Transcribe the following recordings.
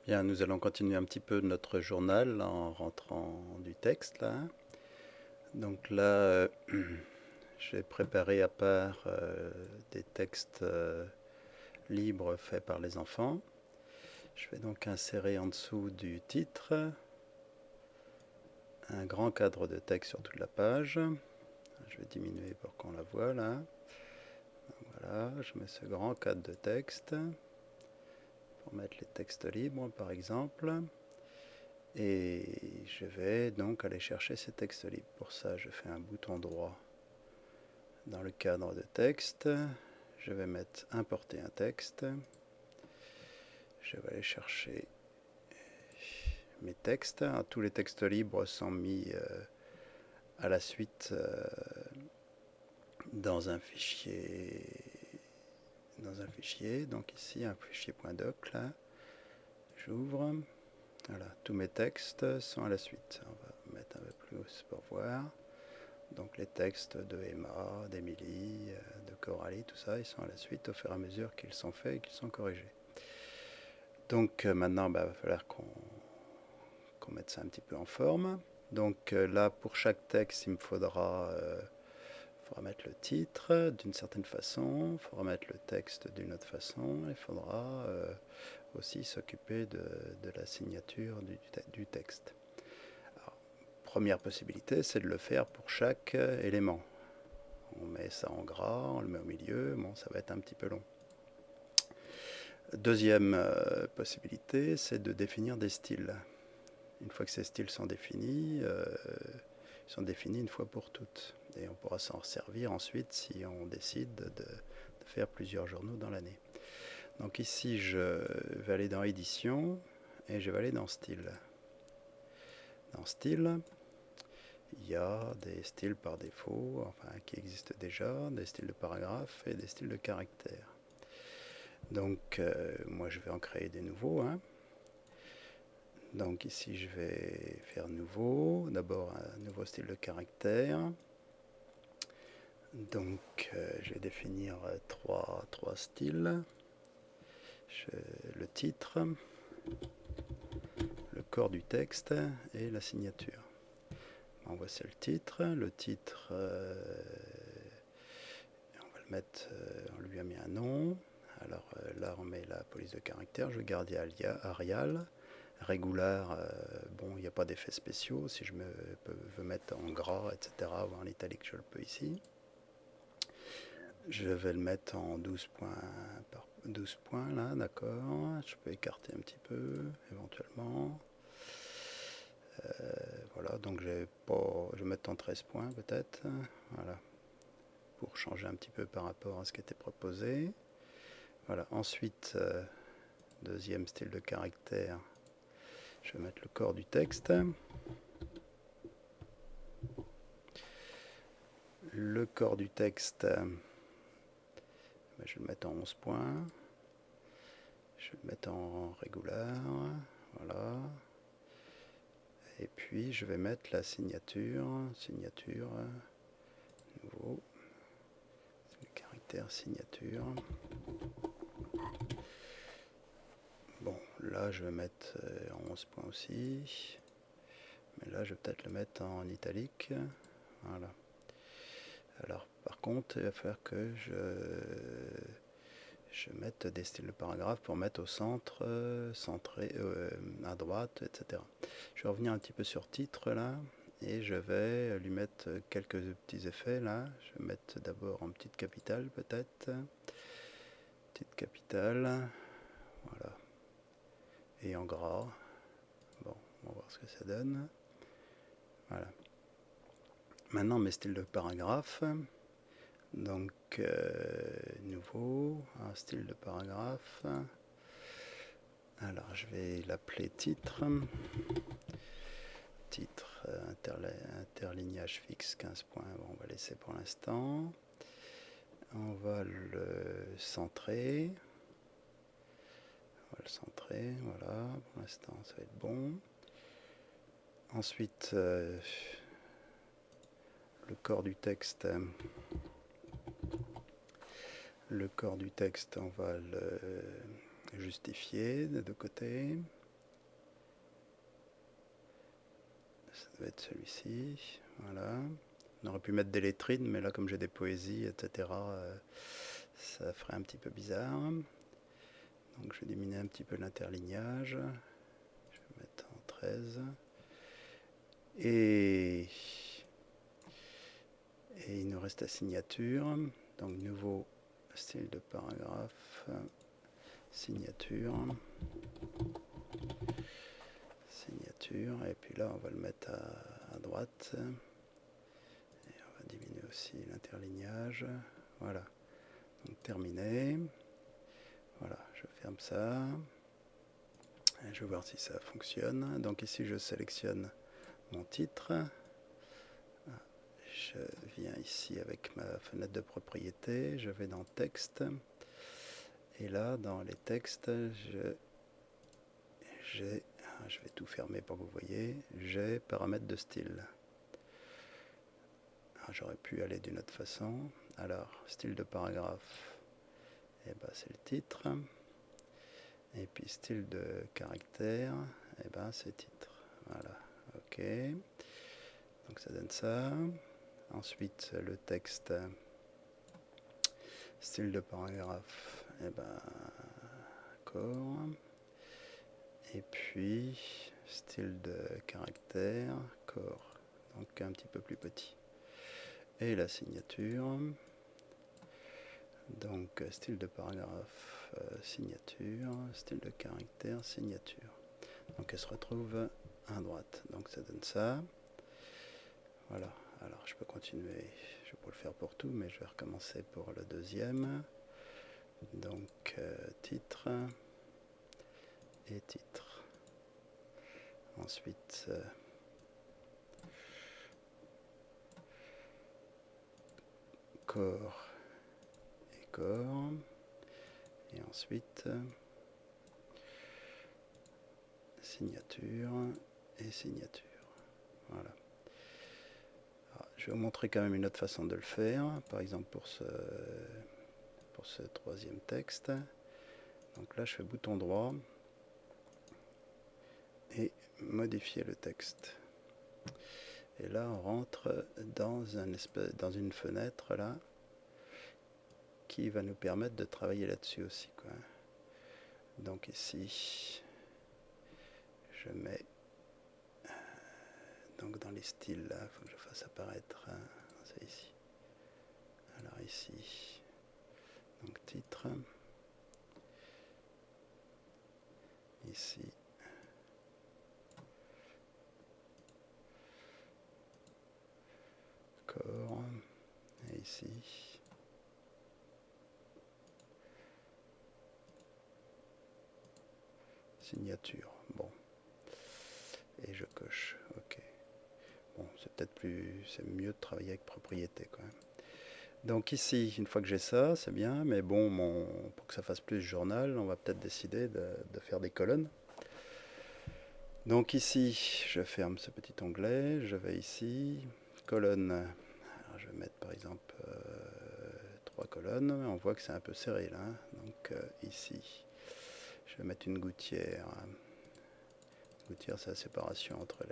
Bien, nous allons continuer un petit peu notre journal en rentrant du texte là. Donc là, j'ai préparé à part des textes libres faits par les enfants. Je vais donc insérer en dessous du titre un grand cadre de texte sur toute la page. Je vais diminuer pour qu'on la voit là. Voilà, je mets ce grand cadre de texte pour mettre les textes libres par exemple. Et je vais donc aller chercher ces textes libres. Pour ça, je fais un bouton droit dans le cadre de texte. Je vais mettre importer un texte. Je vais aller chercher mes textes. Tous les textes libres sont mis à la suite dans un fichier. Donc ici, un fichier .doc là. J'ouvre. Voilà, tous mes textes sont à la suite. On va mettre un peu plus pour voir. Donc les textes de Emma, d'Émilie, de Coralie, tout ça, ils sont à la suite au fur et à mesure qu'ils sont faits et qu'ils sont corrigés. Donc maintenant, il va falloir qu'on mette ça un petit peu en forme. Donc là, pour chaque texte, il me faudra mettre le titre d'une certaine façon, il faudra mettre le texte d'une autre façon, il faudra aussi s'occuper de la signature du texte. Alors, première possibilité, c'est de le faire pour chaque élément. On met ça en gras, on le met au milieu, bon, ça va être un petit peu long. Deuxième possibilité, c'est de définir des styles. Une fois que ces styles sont définis, ils sont définis une fois pour toutes. Et on pourra s'en servir ensuite si on décide de faire plusieurs journaux dans l'année. Donc ici, je vais aller dans édition et je vais aller dans style. Dans style, il y a des styles par défaut, enfin qui existent déjà, des styles de paragraphe et des styles de caractère. Donc moi je vais en créer des nouveaux. Donc ici je vais faire nouveau, d'abord un nouveau style de caractère. Donc je vais définir trois styles. Le titre, le corps du texte et la signature. Bon, voici le titre. Le titre, on va le mettre, on lui a mis un nom. Alors là on met la police de caractère, je vais garder Arial. Régular, bon, il n'y a pas d'effets spéciaux. Si je veux mettre en gras, etc., ou en italique, je le peux ici. Je vais le mettre en 12 points par 12 points, là, d'accord. Je peux écarter un petit peu, éventuellement. Voilà, donc je vais mettre en 13 points, peut-être. Voilà, pour changer un petit peu par rapport à ce qui était proposé. Voilà, ensuite, deuxième style de caractère, je vais mettre le corps du texte. Le corps du texte, je vais le mettre en 11 points. Je vais le mettre en régular. Voilà. Et puis je vais mettre la signature. Signature. Nouveau. Le caractère signature. Bon, là je vais mettre en 11 points aussi. Mais là je vais peut-être le mettre en italique. Voilà. Alors par contre, il va falloir que je mette des styles de paragraphe pour mettre au centre, centré, à droite, etc. Je vais revenir un petit peu sur titre là, et je vais lui mettre quelques petits effets là. Je vais mettre d'abord en petite capitale peut-être, petite capitale, voilà, et en gras. Bon, on va voir ce que ça donne. Voilà. Maintenant mes styles de paragraphe. Donc nouveau, un style de paragraphe. Alors je vais l'appeler titre. Titre, interlignage fixe 15 points. Bon, on va laisser pour l'instant. On va le centrer. On va le centrer, voilà. Pour l'instant, ça va être bon. Ensuite, le corps du texte. Le corps du texte, on va le justifier de deux côtés. va être celui-ci. Voilà. On aurait pu mettre des lettrines, mais là, comme j'ai des poésies, etc., ça ferait un petit peu bizarre. Donc je vais diminuer un petit peu l'interlignage. Je vais mettre en 13. Et il nous reste la signature. Donc nouveau style de paragraphe. Signature. Signature. Et puis là, on va le mettre à droite. Et on va diminuer aussi l'interlignage. Voilà. Donc terminé. Voilà, je ferme ça. Et je vais voir si ça fonctionne. Donc ici, je sélectionne mon titre. Je viens ici avec ma fenêtre de propriété. Je vais dans texte. Et là, dans les textes, je vais tout fermer pour que vous voyez. J'ai paramètres de style. J'aurais pu aller d'une autre façon. Alors, style de paragraphe, et ben, c'est le titre. Et puis style de caractère, et ben, c'est titre. Voilà, ok. Donc ça donne ça. Ensuite, le texte, style de paragraphe, et ben, corps. Et puis, style de caractère, corps. Donc un petit peu plus petit. Et la signature. Donc style de paragraphe, signature, style de caractère, signature. Donc elle se retrouve à droite. Donc ça donne ça. Voilà. Alors je peux continuer. Je vais pas le faire pour tout, mais je vais recommencer pour le deuxième. Donc titre et titre. Ensuite corps et corps. Et ensuite signature et signature. Voilà. Alors, je vais vous montrer quand même une autre façon de le faire. Par exemple pour ce troisième texte. Donc là je fais bouton droit et modifier le texte. Et là on rentre dans une fenêtre là qui va nous permettre de travailler là-dessus aussi, quoi. Donc ici je mets donc dans les styles là, il faut que je fasse apparaître c'est ici. Alors ici donc titre, ici corps et ici signature. Bon, et je coche OK. Bon, c'est mieux de travailler avec propriété quand même. Donc ici, une fois que j'ai ça, c'est bien, mais bon, pour que ça fasse plus journal, on va peut-être décider de faire des colonnes. Donc ici, je ferme ce petit onglet, je vais ici, colonne. Alors je vais mettre par exemple 3 colonnes, on voit que c'est un peu serré là. Donc ici, je vais mettre une gouttière. Gouttière, c'est la séparation entre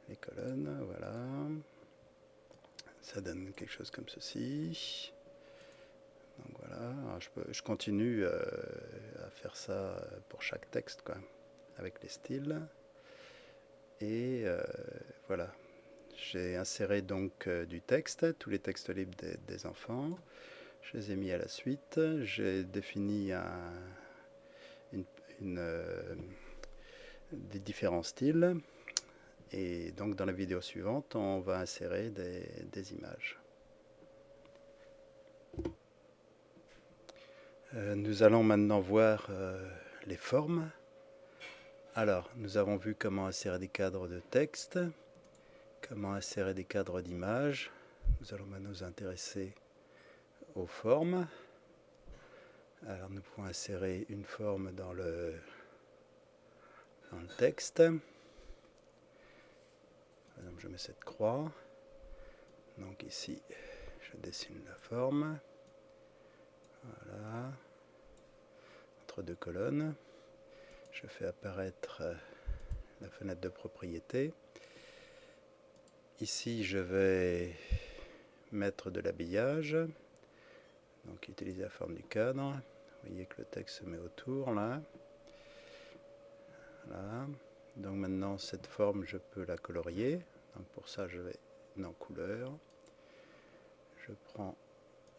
les colonnes, voilà. Ça donne quelque chose comme ceci. Donc voilà, alors je continue à faire ça pour chaque texte, quoi, avec les styles. Et voilà, j'ai inséré donc du texte, tous les textes libres des enfants. Je les ai mis à la suite. J'ai défini des différents styles. Et donc dans la vidéo suivante, on va insérer des images. Nous allons maintenant voir les formes. Alors, nous avons vu comment insérer des cadres de texte, comment insérer des cadres d'images. Nous allons maintenant nous intéresser aux formes. Alors, nous pouvons insérer une forme dans le texte. Par exemple, je mets cette croix. Donc ici, je dessine la forme. Voilà. Entre deux colonnes. Je fais apparaître la fenêtre de propriété. ici je vais mettre de l'habillage, donc utiliser la forme du cadre. Vous voyez que le texte se met autour là. Voilà. Donc maintenant cette forme je peux la colorier. Donc pour ça je vais dans couleur. Je prends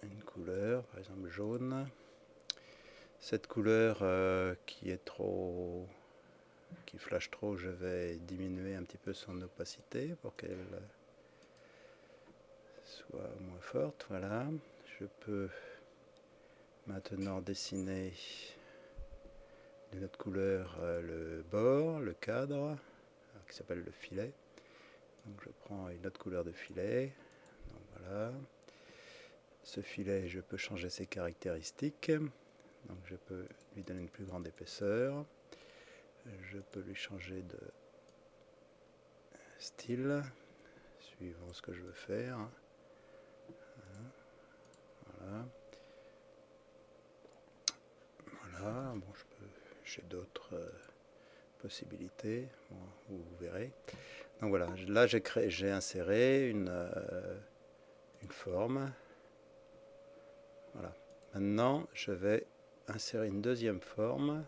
une couleur, par exemple jaune. Cette couleur qui flash trop, je vais diminuer un petit peu son opacité pour qu'elle soit moins forte. Voilà. Je peux maintenant dessiner d'une autre couleur le bord, le cadre, qui s'appelle le filet. Donc je prends une autre couleur de filet. Donc voilà. Ce filet, je peux changer ses caractéristiques. Donc je peux lui donner une plus grande épaisseur. Je peux lui changer de style, suivant ce que je veux faire. Voilà. Voilà. Bon, j'ai d'autres possibilités, bon, vous verrez. Donc voilà, là j'ai inséré une forme. Voilà. Maintenant, je vais insérer une deuxième forme.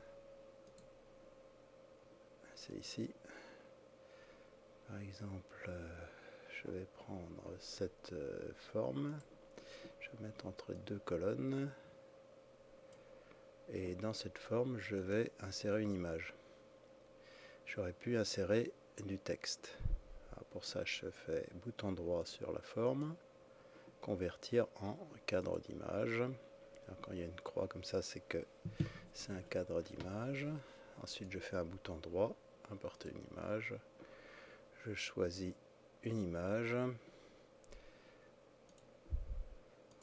C'est ici. Par exemple, je vais prendre cette forme. Je vais mettre entre deux colonnes. Et dans cette forme, je vais insérer une image. J'aurais pu insérer du texte. Alors pour ça, je fais bouton droit sur la forme, convertir en cadre d'image. Quand il y a une croix comme ça, c'est que c'est un cadre d'image. Ensuite, je fais un bouton droit, importer une image. Je choisis une image.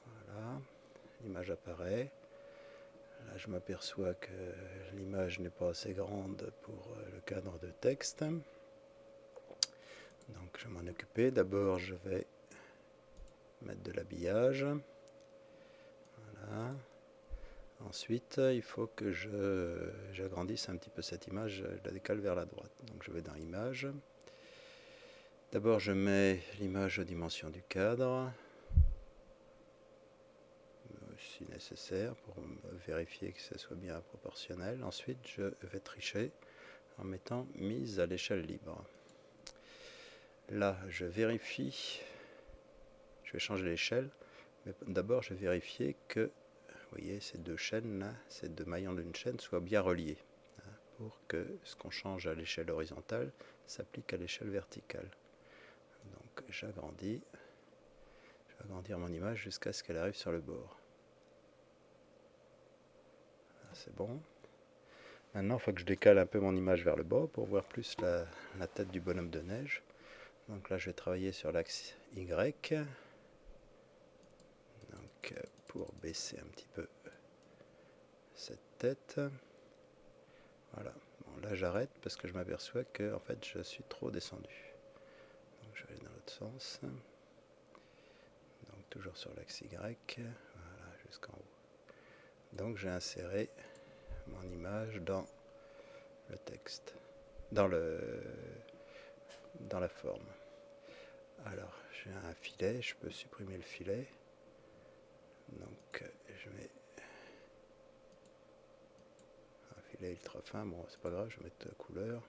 Voilà, l'image apparaît. Là, je m'aperçois que l'image n'est pas assez grande pour le cadre de texte. Donc, je vais m'en occuper. D'abord, je vais mettre de l'habillage. Voilà. Ensuite, il faut que j'agrandisse un petit peu cette image, je la décale vers la droite. Donc, je vais dans Images. D'abord, je mets l'image aux dimensions du cadre, si nécessaire, pour vérifier que ce soit bien proportionnel. Ensuite, je vais tricher en mettant mise à l'échelle libre. Là, je vérifie, je vais changer l'échelle, mais d'abord, je vais vérifier que, vous voyez, ces deux chaînes là, ces deux maillons d'une chaîne soient bien reliés, hein, pour que ce qu'on change à l'échelle horizontale s'applique à l'échelle verticale. Donc, j'agrandis. Je vais agrandir mon image jusqu'à ce qu'elle arrive sur le bord. C'est bon. Maintenant, il faut que je décale un peu mon image vers le bas pour voir plus la tête du bonhomme de neige. Donc là, je vais travailler sur l'axe Y. Donc, pour baisser un petit peu cette tête. Voilà. Bon, là, j'arrête parce que je m'aperçois que en fait, je suis trop descendu. Donc, je vais aller dans l'autre sens. Donc, toujours sur l'axe Y. Voilà, jusqu'en haut. Donc, j'ai inséré mon image dans le texte, dans la forme. Alors, j'ai un filet, je peux supprimer le filet. Donc, je mets un filet ultra fin. Bon, c'est pas grave, je vais mettre couleur.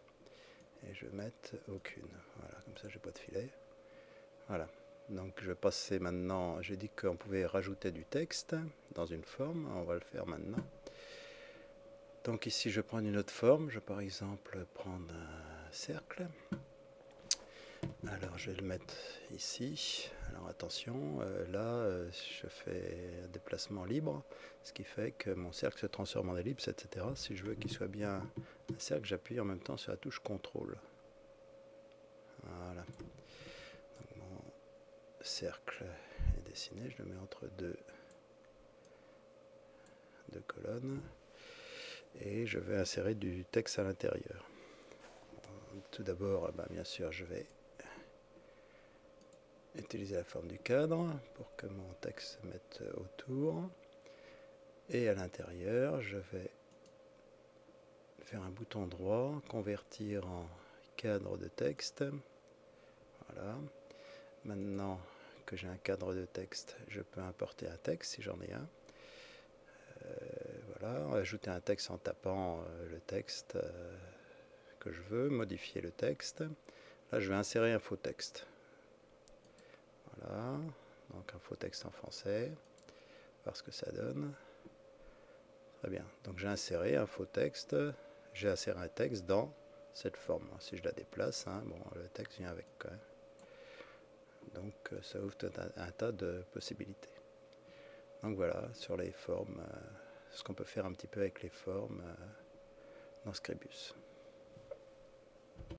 Et je vais mettre aucune. Voilà, comme ça, j'ai pas de filet. Voilà. Donc, je vais passer maintenant. J'ai dit qu'on pouvait rajouter du texte dans une forme. On va le faire maintenant. Donc, ici, je prends une autre forme. Je vais par exemple prendre un cercle. Alors je vais le mettre ici. Alors attention, là je fais un déplacement libre, ce qui fait que mon cercle se transforme en ellipse, etc. Si je veux qu'il soit bien un cercle, j'appuie en même temps sur la touche CTRL. Voilà. Donc, mon cercle est dessiné, je le mets entre deux colonnes. Et je vais insérer du texte à l'intérieur. Tout d'abord, bien sûr, je vais utiliser la forme du cadre pour que mon texte se mette autour. Et à l'intérieur, je vais faire un bouton droit, convertir en cadre de texte. Voilà. Maintenant que j'ai un cadre de texte, je peux importer un texte si j'en ai un. Voilà, ajouter un texte en tapant le texte que je veux, modifier le texte. Là, je vais insérer un faux texte. Voilà, donc un faux texte en français, voir ce que ça donne. Très bien, donc j'ai inséré un faux texte, j'ai inséré un texte dans cette forme. Si je la déplace, hein, bon, le texte vient avec quand même. Donc ça ouvre un tas de possibilités. Donc voilà, sur les formes, ce qu'on peut faire un petit peu avec les formes dans Scribus.